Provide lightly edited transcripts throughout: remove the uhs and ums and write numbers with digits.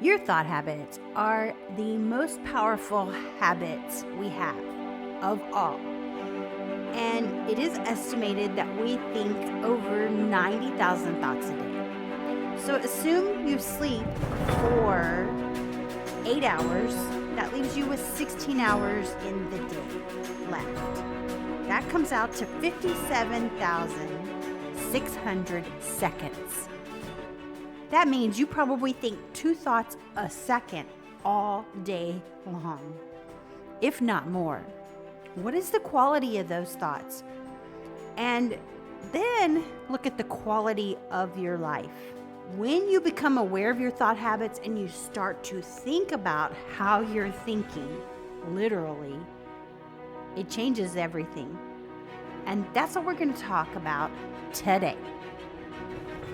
Your thought habits are the most powerful habits we have of all. And it is estimated that we think over 90,000 thoughts a day. So assume you sleep for 8 hours. That leaves you with 16 hours in the day left. That comes out to 57,600 seconds. That means you probably think 2 thoughts a second all day long, if not more. What is the quality of those thoughts? And then look at the quality of your life. When you become aware of your thought habits and you start to think about how you're thinking, literally, it changes everything. And that's what we're going to talk about today.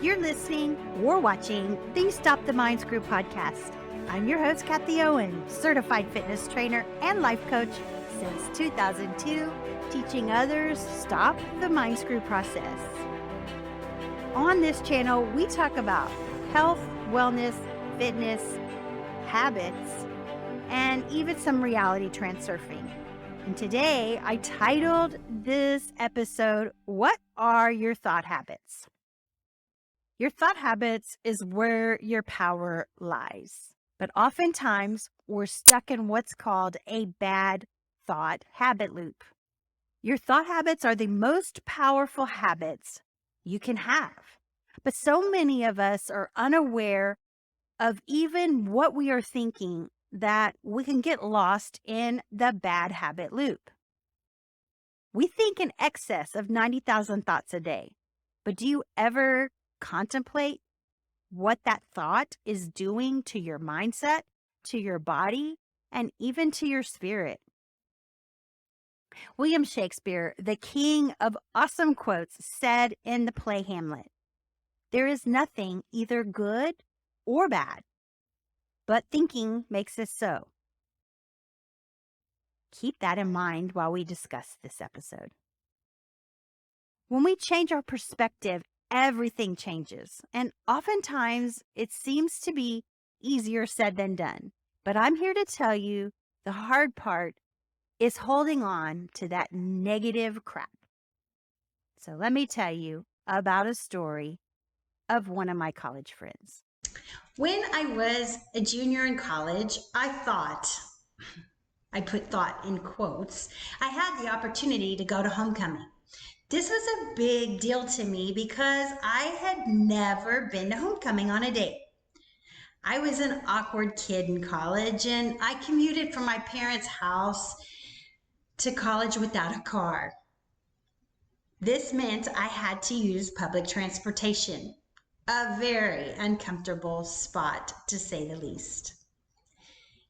You're listening or watching the Stop the Mind Screw podcast. I'm your host, Kathy Owen, certified fitness trainer and life coach since 2002, teaching others stop the mind screw process. On this channel, we talk about health, wellness, fitness, habits, and even some reality transurfing. And today, I titled this episode, What Are Your Thought Habits? Your thought habits is where your power lies. But oftentimes, we're stuck in what's called a bad thought habit loop. Your thought habits are the most powerful habits you can have. But so many of us are unaware of even what we are thinking that we can get lost in the bad habit loop. We think in excess of 90,000 thoughts a day. But do you ever contemplate what that thought is doing to your mindset, to your body, and even to your spirit? William Shakespeare, the king of awesome quotes, said in the play Hamlet, "There is nothing either good or bad, but thinking makes it so." Keep that in mind while we discuss this episode. When we change our perspective, everything changes. And oftentimes it seems to be easier said than done. But I'm here to tell you the hard part is holding on to that negative crap. So let me tell you about a story of one of my college friends. When I was a junior in college, I put thought in quotes, I had the opportunity to go to homecoming. This was a big deal to me because I had never been to homecoming on a date. I was an awkward kid in college, and I commuted from my parents' house to college without a car. This meant I had to use public transportation, a very uncomfortable spot to say the least.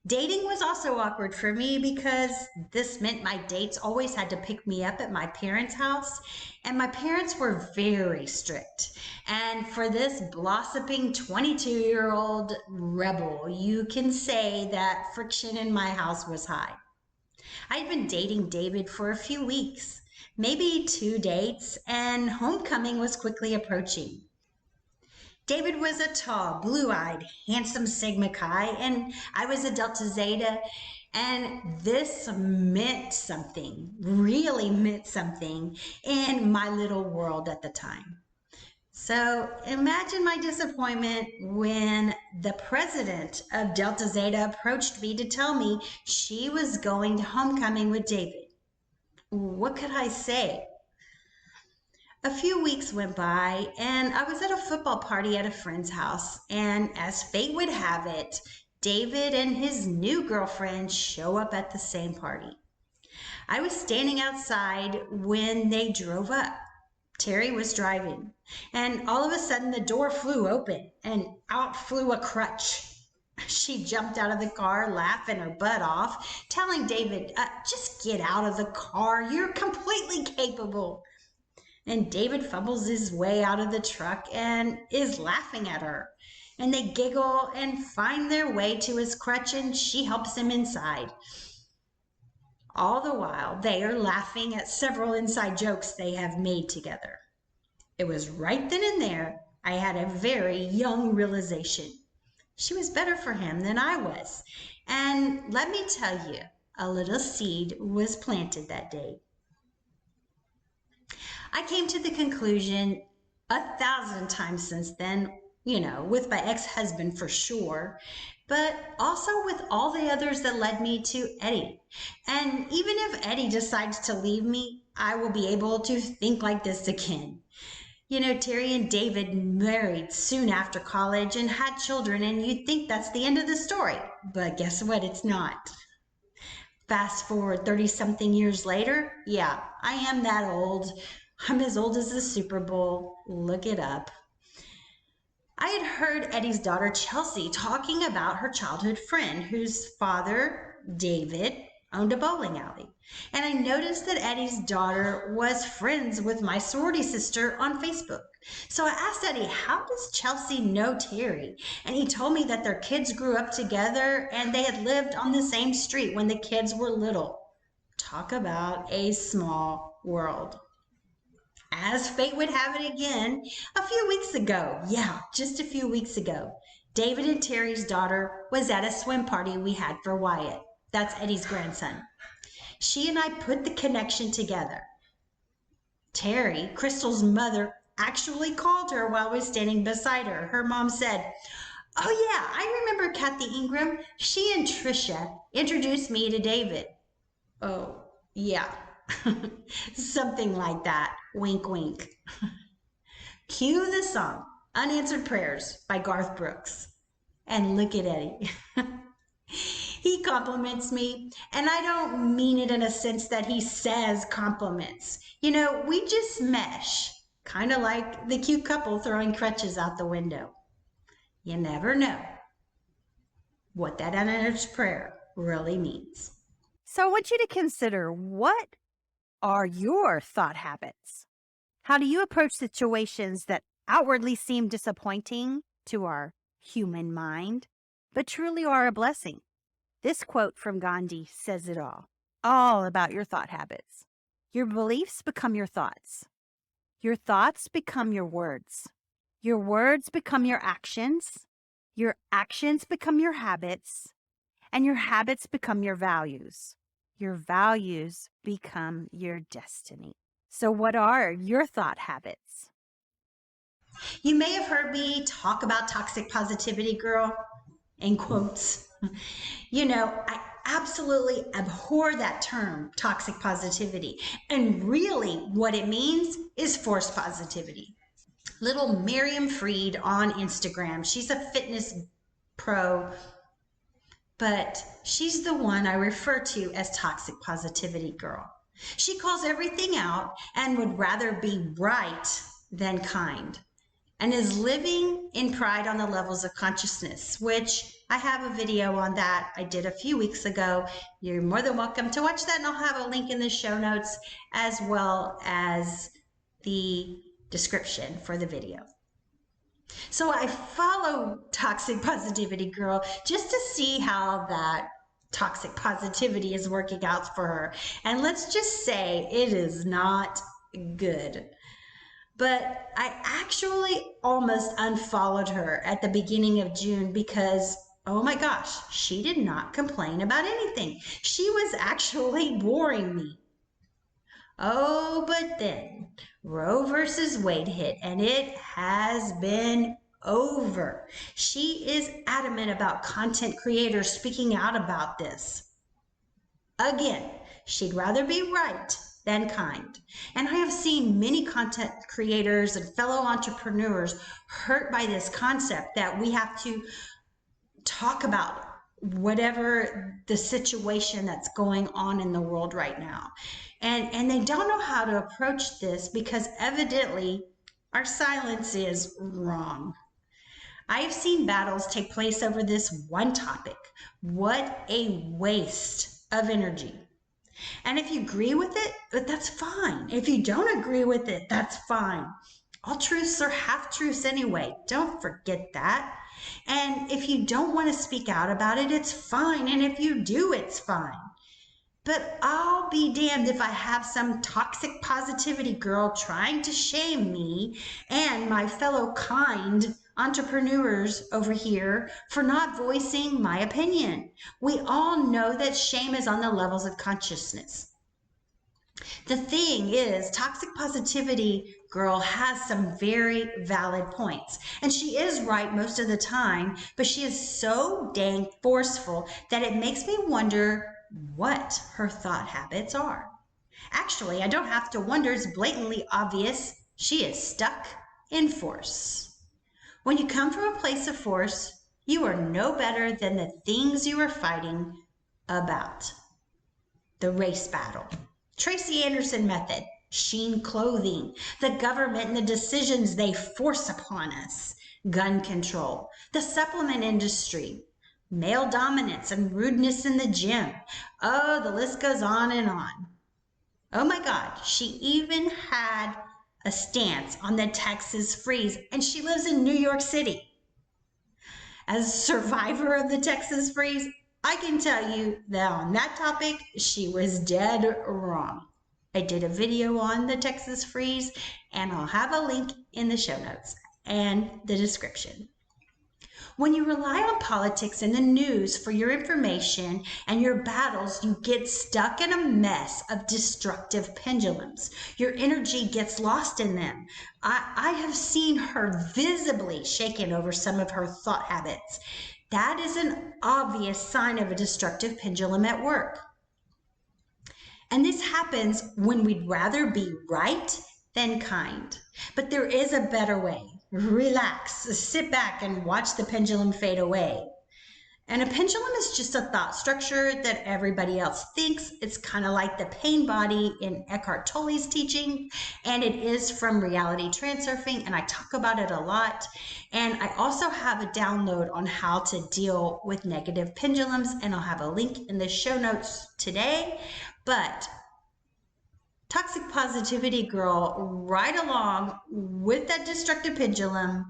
Dating was also awkward for me because this meant my dates always had to pick me up at my parents' house, and my parents were very strict. And for this blossoming 22-year-old rebel, you can say that friction in my house was high. I'd been dating David for a few weeks, maybe 2 dates, and homecoming was quickly approaching. David was a tall, blue-eyed, handsome Sigma Chi, and I was a Delta Zeta, and this meant something, really meant something in my little world at the time. So imagine my disappointment when the president of Delta Zeta approached me to tell me she was going to homecoming with David. What could I say? A few weeks went by, and I was at a football party at a friend's house, and as fate would have it, David and his new girlfriend show up at the same party. I was standing outside when they drove up. Terry was driving, and all of a sudden the door flew open, and out flew a crutch. She jumped out of the car, laughing her butt off, telling David, just get out of the car. You're completely capable. And David fumbles his way out of the truck and is laughing at her. And they giggle and find their way to his crutch, and she helps him inside. All the while, they are laughing at several inside jokes they have made together. It was right then and there I had a very young realization. She was better for him than I was. And let me tell you, a little seed was planted that day. I came to the conclusion 1,000 times since then, with my ex-husband for sure, but also with all the others that led me to Eddie. And even if Eddie decides to leave me, I will be able to think like this again. Terry and David married soon after college and had children, and you'd think that's the end of the story. But guess what? It's not. Fast forward 30 something years later, yeah, I am that old. I'm as old as the Super Bowl. Look it up. I had heard Eddie's daughter Chelsea talking about her childhood friend whose father, David, owned a bowling alley. And I noticed that Eddie's daughter was friends with my sorority sister on Facebook. So I asked Eddie, how does Chelsea know Terry? And he told me that their kids grew up together and they had lived on the same street when the kids were little. Talk about a small world. As fate would have it again, a few weeks ago, just a few weeks ago, David and Terry's daughter was at a swim party we had for Wyatt. That's Eddie's grandson. She and I put the connection together. Terry, Crystal's mother, actually called her while I was standing beside her. Her mom said, "Oh yeah, I remember Kathy Ingram. She and Trisha introduced me to David." Oh, yeah. Something like that. Wink, wink. Cue the song, Unanswered Prayers by Garth Brooks. And look at Eddie. He compliments me, and I don't mean it in a sense that he says compliments. We just mesh, kind of like the cute couple throwing crutches out the window. You never know what that unanswered prayer really means. So I want you to consider, what are your thought habits? How do you approach situations that outwardly seem disappointing to our human mind, but truly are a blessing? This quote from Ghandi says it all about your thought habits. Your beliefs become your thoughts. Your thoughts become your words. Your words become your actions. Your actions become your habits. And your habits become your values. Your values become your destiny. So what are your thought habits? You may have heard me talk about toxic positivity, girl, in quotes. I absolutely abhor that term, toxic positivity. And really what it means is forced positivity. Little Miriam Fried on Instagram. She's a fitness pro, but she's the one I refer to as toxic positivity girl. She calls everything out and would rather be right than kind, and is living in pride on the levels of consciousness, which I have a video on that I did a few weeks ago. You're more than welcome to watch that, and I'll have a link in the show notes as well as the description for the video. So I follow Toxic Positivity Girl just to see how that toxic positivity is working out for her. And let's just say it is not good. But I actually almost unfollowed her at the beginning of June because, oh my gosh, she did not complain about anything. She was actually boring me. Oh, but then Roe versus Wade hit, and it has been over. She is adamant about content creators speaking out about this. Again, she'd rather be right than kind. And I have seen many content creators and fellow entrepreneurs hurt by this concept that we have to talk about whatever the situation that's going on in the world right now. And they don't know how to approach this because evidently our silence is wrong. I have seen battles take place over this one topic. What a waste of energy. And if you agree with it, that's fine. If you don't agree with it, that's fine. All truths are half truths anyway. Don't forget that. And if you don't want to speak out about it, it's fine. And if you do, it's fine. But I'll be damned if I have some toxic positivity girl trying to shame me and my fellow kind entrepreneurs over here for not voicing my opinion. We all know that shame is on the levels of consciousness. The thing is, toxic positivity girl has some very valid points. And she is right most of the time, but she is so dang forceful that it makes me wonder what her thought habits are. Actually, I don't have to wonder, it's blatantly obvious. She is stuck in force. When you come from a place of force, you are no better than the things you are fighting about. The race battle. Tracy Anderson Method, sheen clothing, the government and the decisions they force upon us, gun control, the supplement industry, male dominance and rudeness in the gym. Oh, the list goes on and on. Oh my God, she even had a stance on the Texas freeze, and she lives in New York City. As a survivor of the Texas freeze, I can tell you that on that topic, she was dead wrong. I did a video on the Texas freeze, and I'll have a link in the show notes and the description. When you rely on politics and the news for your information and your battles, you get stuck in a mess of destructive pendulums. Your energy gets lost in them. I have seen her visibly shaken over some of her thought habits. That is an obvious sign of a destructive pendulum at work. And this happens when we'd rather be right than kind. But there is a better way. Relax, sit back, and watch the pendulum fade away. And a pendulum is just a thought structure that everybody else thinks. It's kind of like the pain body in Eckhart Tolle's teaching, and it is from reality transurfing, and I talk about it a lot. And I also have a download on how to deal with negative pendulums, and I'll have a link in the show notes today. But toxic positivity girl, right along with that destructive pendulum,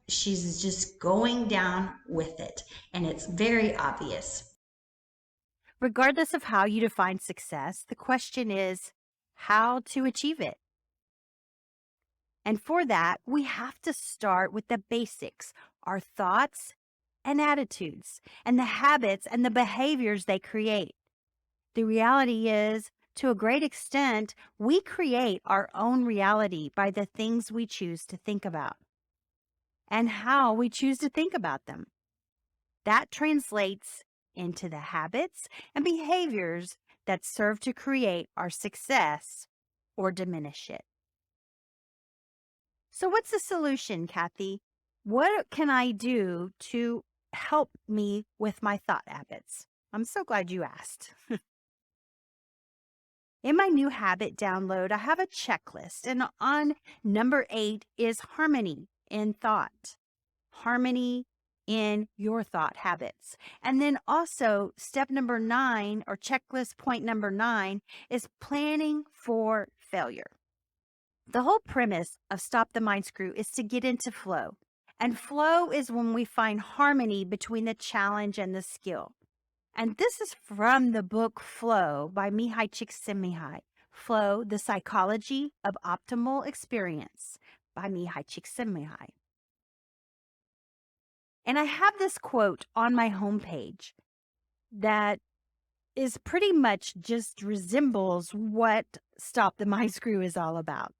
she's just going down with it, and it's very obvious. Regardless of how you define success, the question is how to achieve it. And for that, we have to start with the basics, our thoughts and attitudes, and the habits and the behaviors they create. The reality is, to a great extent, we create our own reality by the things we choose to think about and how we choose to think about them. That translates into the habits and behaviors that serve to create our success or diminish it. So what's the solution, Kathy? What can I do to help me with my thought habits? I'm so glad you asked. In my new habit download, I have a checklist, and on number 8 is harmony in thought, harmony in your thought habits. And then also step number 9, or checklist point number 9, is planning for failure. The whole premise of Stop the Mind Screw is to get into flow. And flow is when we find harmony between the challenge and the skill. And this is from the book Flow by Mihai Csikszentmihalyi. Flow, The Psychology of Optimal Experience by Mihai Csikszentmihalyi. And I have this quote on my homepage that is pretty much just resembles what Stop the Mind Screw is all about.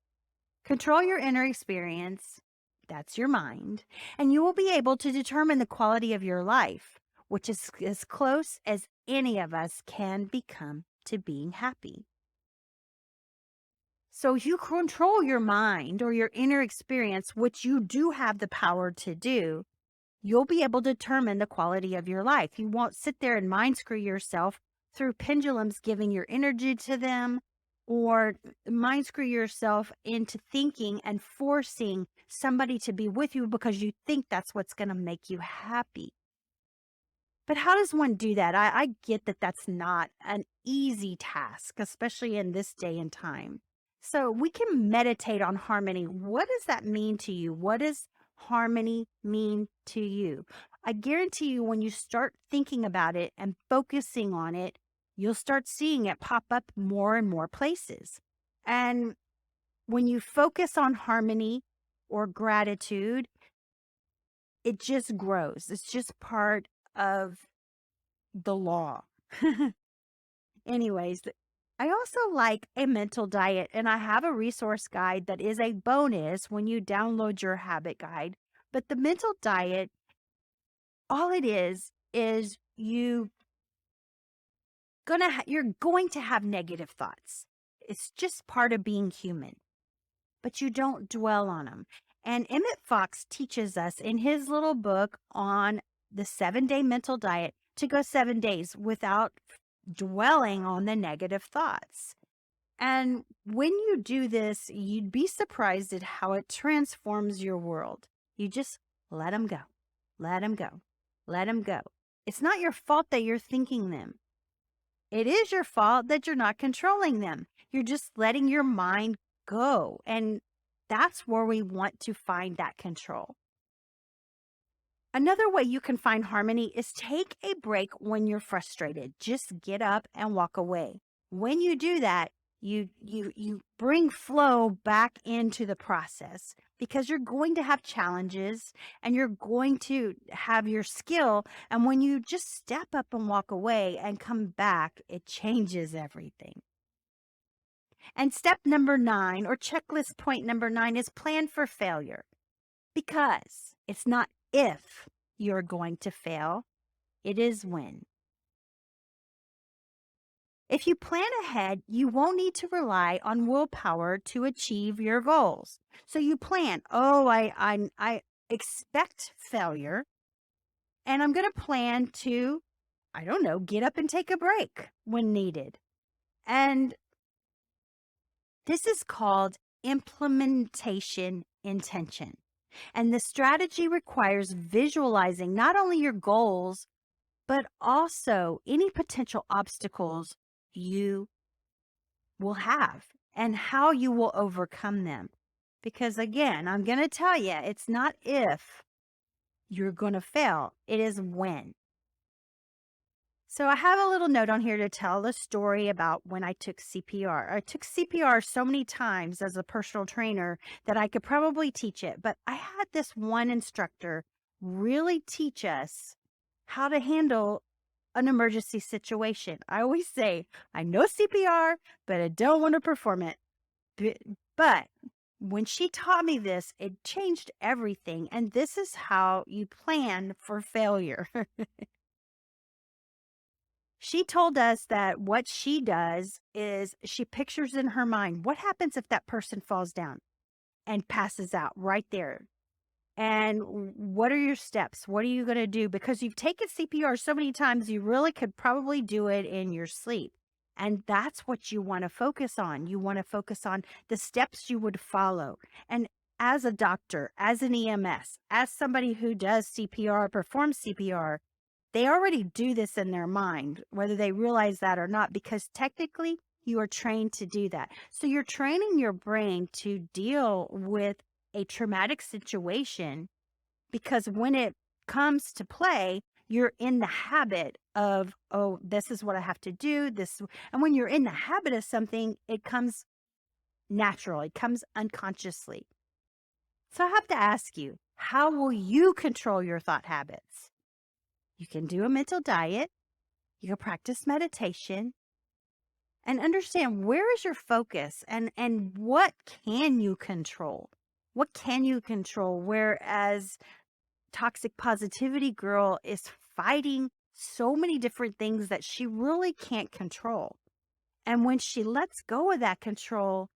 Control your inner experience, that's your mind, and you will be able to determine the quality of your life, which is as close as any of us can become to being happy. So if you control your mind or your inner experience, which you do have the power to do, you'll be able to determine the quality of your life. You won't sit there and mind screw yourself through pendulums, giving your energy to them, or mind screw yourself into thinking and forcing somebody to be with you because you think that's what's going to make you happy. But how does one do that? I get that that's not an easy task, especially in this day and time. So we can meditate on harmony. What does that mean to you? What does harmony mean to you? I guarantee you, when you start thinking about it and focusing on it, you'll start seeing it pop up more and more places. And when you focus on harmony, or gratitude, it just grows. It's just part of the law. Anyways, I also like a mental diet, and I have a resource guide that is a bonus when you download your habit guide. But the mental diet, all it is you're going to have negative thoughts. It's just part of being human, but you don't dwell on them. And Emmett Fox teaches us in his little book on the 7-day mental diet to go 7 days without dwelling on the negative thoughts. And when you do this, you'd be surprised at how it transforms your world. You just let them go, let them go, let them go. It's not your fault that you're thinking them. It is your fault that you're not controlling them. You're just letting your mind go. And that's where we want to find that control. Another way you can find harmony is take a break when you're frustrated. Just get up and walk away. When you do that, you bring flow back into the process, because you're going to have challenges and you're going to have your skill. And when you just step up and walk away and come back, it changes everything. And step number 9, or checklist point number 9, is plan for failure. Because it's not if you're going to fail, it is when. If you plan ahead, you won't need to rely on willpower to achieve your goals. So you plan, I expect failure, and I'm going to plan to, I don't know, get up and take a break when needed. And this is called implementation intention. And the strategy requires visualizing not only your goals, but also any potential obstacles you will have and how you will overcome them. Because again, I'm going to tell you, it's not if you're going to fail, it is when. So I have a little note on here to tell the story about when I took CPR. I took CPR so many times as a personal trainer that I could probably teach it, but I had this one instructor really teach us how to handle an emergency situation. I always say, I know CPR, but I don't want to perform it. But when she taught me this, it changed everything. And this is how you plan for failure. She told us that what she does is she pictures in her mind, what happens if that person falls down and passes out right there? And what are your steps? What are you going to do? Because you've taken CPR so many times, you really could probably do it in your sleep. And that's what you want to focus on. You want to focus on the steps you would follow. And as a doctor, as an EMS, as somebody who does CPR, performs CPR, they already do this in their mind, whether they realize that or not, because technically you are trained to do that. So you're training your brain to deal with a traumatic situation, because when it comes to play, you're in the habit of, oh, this is what I have to do. And when you're in the habit of something, it comes naturally, it comes unconsciously. So I have to ask you, how will you control your thought habits? You can do a mental diet, you can practice meditation, and understand where is your focus and what can you control? What can you control? Whereas toxic positivity girl is fighting so many different things that she really can't control. And when she lets go of that control,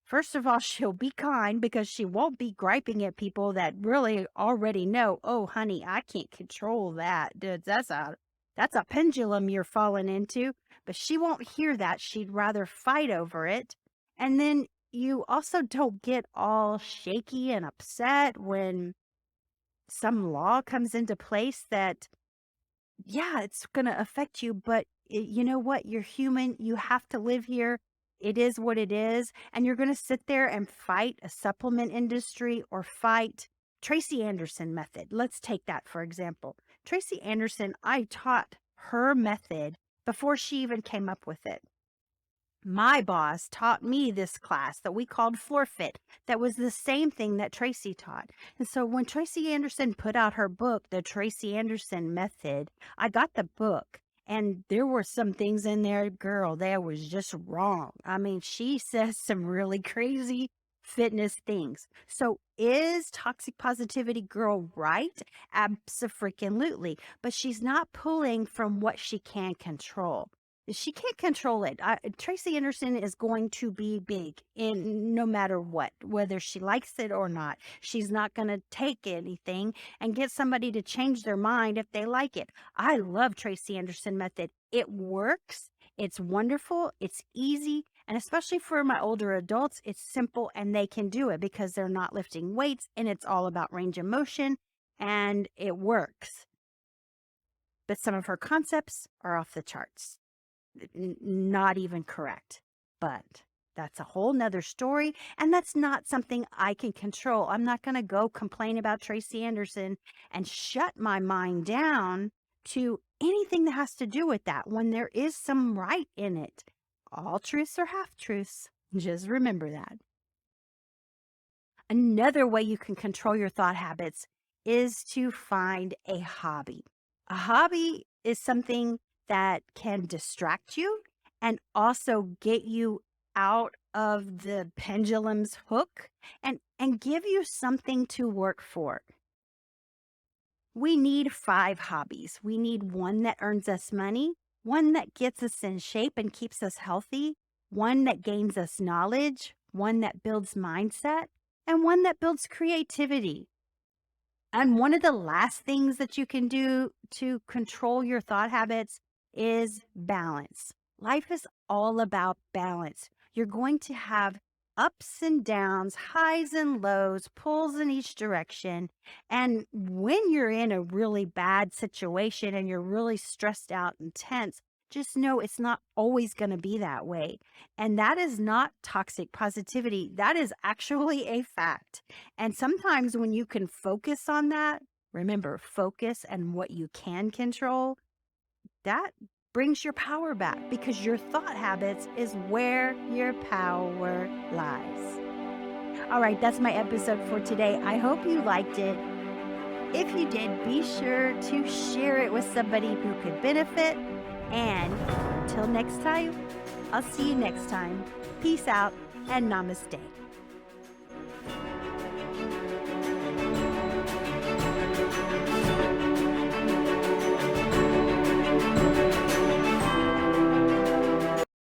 first of all, she'll be kind, because she won't be griping at people that really already know, oh, honey, I can't control that. Dude, that's a pendulum you're falling into. But she won't hear that. She'd rather fight over it. And then you also don't get all shaky and upset when some law comes into place that, yeah, it's going to affect you. But you know what? You're human. You have to live here. It is what it is. And you're going to sit there and fight a supplement industry or fight Tracy Anderson Method. Let's take that, for example. Tracy Anderson, I taught her method before she even came up with it. My boss taught me this class that we called forfeit. That was the same thing that Tracy taught. And so when Tracy Anderson put out her book, The Tracy Anderson Method, I got the book. And there were some things in there, girl, that was just wrong. I mean, she says some really crazy fitness things. So is toxic positivity girl right? Abso-freaking-lutely. But she's not pulling from what she can control. She can't control it. Tracy Anderson is going to be big in no matter what, whether she likes it or not. She's not going to take anything and get somebody to change their mind if they like it. I love Tracy Anderson Method. It works. It's wonderful. It's easy. And especially for my older adults, it's simple and they can do it because they're not lifting weights and it's all about range of motion and it works. But some of her concepts are off the charts. Not even correct, but that's a whole nother story. And that's not something I can control. I'm not going to go complain about Tracy Anderson and shut my mind down to anything that has to do with that when there is some right in it. All truths are half truths. Just remember that. Another way you can control your thought habits is to find a hobby. A hobby is something that can distract you and also get you out of the pendulum's hook and give you something to work for. We need 5 hobbies. We need one that earns us money, one that gets us in shape and keeps us healthy, one that gains us knowledge, one that builds mindset, and one that builds creativity. And one of the last things that you can do to control your thought habits is balance. Life is all about balance. You're going to have ups and downs, highs and lows, pulls in each direction. And when you're in a really bad situation and you're really stressed out and tense, just know it's not always going to be that way. And that is not toxic positivity. That is actually a fact. And sometimes when you can focus on that, remember, focus and what you can control, that brings your power back because your thought habits is where your power lies. All right, that's my episode for today. I hope you liked it. If you did, be sure to share it with somebody who could benefit. And until next time, I'll see you next time. Peace out and namaste.